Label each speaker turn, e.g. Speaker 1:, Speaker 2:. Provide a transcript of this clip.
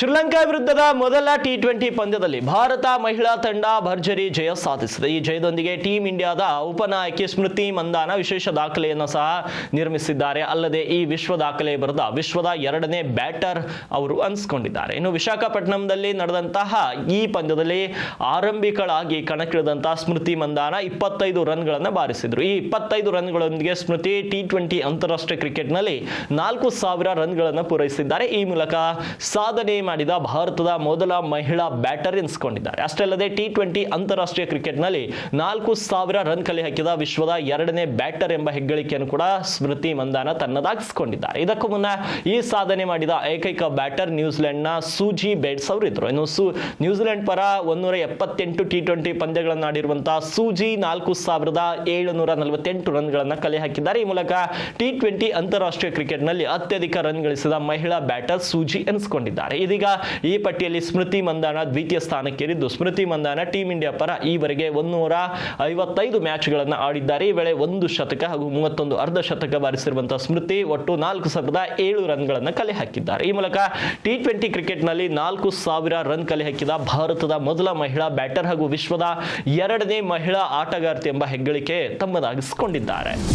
Speaker 1: ಶ್ರೀಲಂಕಾ ವಿರುದ್ಧದ ಮೊದಲ ಟಿ20 ಪಂದ್ಯದಲ್ಲಿ ಭಾರತ ಮಹಿಳಾ ತಂಡ ಭರ್ಜರಿ ಜಯ ಸಾಧಿಸಿದೆ. ಈ ಜಯದೊಂದಿಗೆ ಟೀಂ ಇಂಡಿಯಾದ ಉಪನಾಯಕಿ ಸ್ಮೃತಿ ಮಂದಾನ ವಿಶೇಷ ದಾಖಲೆಯನ್ನು ಸಹ ನಿರ್ಮಿಸಿದ್ದಾರೆ. ಅಲ್ಲದೆ ಈ ವಿಶ್ವ ದಾಖಲೆ ಬರೆದ ವಿಶ್ವದ 2ನೇ ಬ್ಯಾಟರ್ ಅವರು ಅನಿಸಿಕೊಂಡಿದ್ದಾರೆ. ಇನ್ನು ವಿಶಾಖಪಟ್ಟಣಂನಲ್ಲಿ ನಡೆದಂತಹ ಈ ಪಂದ್ಯದಲ್ಲಿ ಆರಂಭಿಕಳಾಗಿ ಕಣಕ್ಕಿಳಿದಂತಹ ಸ್ಮೃತಿ ಮಂದಾನ 25 ರನ್ಗಳನ್ನು ಬಾರಿಸಿದ್ರು. ಈ 25 ರನ್ಗಳೊಂದಿಗೆ ಸ್ಮೃತಿ ಟಿ20 ಅಂತಾರಾಷ್ಟ್ರೀಯ ಕ್ರಿಕೆಟ್ನಲ್ಲಿ 4000 ರನ್ಗಳನ್ನು ಪೂರೈಸಿದ್ದಾರೆ. ಈ ಮೂಲಕ ಸಾಧನೆ ಮಾಡಿದ ಭಾರತದ ಮೊದಲ ಮಹಿಳಾ ಬ್ಯಾಟರ್ ಎನಿಸಿಕೊಂಡಿದ್ದಾರೆ. ಅಷ್ಟೇ ಅಲ್ಲದೆ ಟಿ20 ಅಂತಾರಾಷ್ಟ್ರೀಯ ಕ್ರಿಕೆಟ್ನಲ್ಲಿ 4000 ರನ್ ಕಲೆ ಹಾಕಿದ ವಿಶ್ವದ 2ನೇ ಬ್ಯಾಟರ್ ಎಂಬ ಹೆಗ್ಗಳಿಕೆಯನ್ನು ಕೂಡ ಸ್ಮೃತಿ ಮಂದಾನ ತನ್ನದಾಗಿಸಿಕೊಂಡಿದ್ದಾರೆ. ಇದಕ್ಕೂ ಮುನ್ನ ಈ ಸಾಧನೆ ಮಾಡಿದ ಏಕೈಕ ಬ್ಯಾಟರ್ ನ್ಯೂಜಿಲೆಂಡ್ನ ಸೂಜಿ ಬೇಟ್ಸ್ ಅವರಿದ್ರು. ಇನ್ನು ನ್ಯೂಜಿಲೆಂಡ್ ಪರ 178 ಟಿ20 ಪಂದ್ಯಗಳನ್ನು ಆಡಿರುವಂತಹ ಸೂಜಿ 4748 ರನ್ಗಳನ್ನು ಕಲೆ ಹಾಕಿದ್ದಾರೆ. ಈ ಮೂಲಕ ಟಿ20 ಅಂತಾರಾಷ್ಟ್ರೀಯ ಕ್ರಿಕೆಟ್ನಲ್ಲಿ ಅತ್ಯಧಿಕ ರನ್ ಗಳಿಸಿದ ಮಹಿಳಾ ಬ್ಯಾಟರ್ ಸೂಜಿ ಎನಿಸಿಕೊಂಡಿದ್ದಾರೆ. ಇದೀಗ ಈ ಪಟ್ಟಿಯಲ್ಲಿ ಸ್ಮೃತಿ ಮಂದಾನ ದ್ವಿತೀಯ ಸ್ಥಾನಕ್ಕೇರಿದ್ದು, ಸ್ಮೃತಿ ಮಂದಾನ ಟೀಂ ಇಂಡಿಯಾ ಪರ ಈವರೆಗೆ 155 ಮ್ಯಾಚ್ಗಳನ್ನು ಆಡಿದ್ದಾರೆ. ಈ ವೇಳೆ 1 ಶತಕ ಹಾಗೂ 31 ಅರ್ಧ ಶತಕ ಬಾರಿಸಿರುವಂತಹ ಸ್ಮೃತಿ ಒಟ್ಟು 407 ರನ್ಗಳನ್ನು ಕಲೆ ಹಾಕಿದ್ದಾರೆ. ಈ ಮೂಲಕ ಟಿ20 ಕ್ರಿಕೆಟ್ನಲ್ಲಿ 4000 ರನ್ ಕಲೆ ಹಾಕಿದ ಭಾರತದ ಮೊದಲ ಮಹಿಳಾ ಬ್ಯಾಟರ್ ಹಾಗೂ ವಿಶ್ವದ 2ನೇ ಮಹಿಳಾ ಆಟಗಾರ್ತಿ ಎಂಬ ಹೆಗ್ಗಳಿಕೆ ತಮ್ಮದಾಗಿಸಿಕೊಂಡಿದ್ದಾರೆ.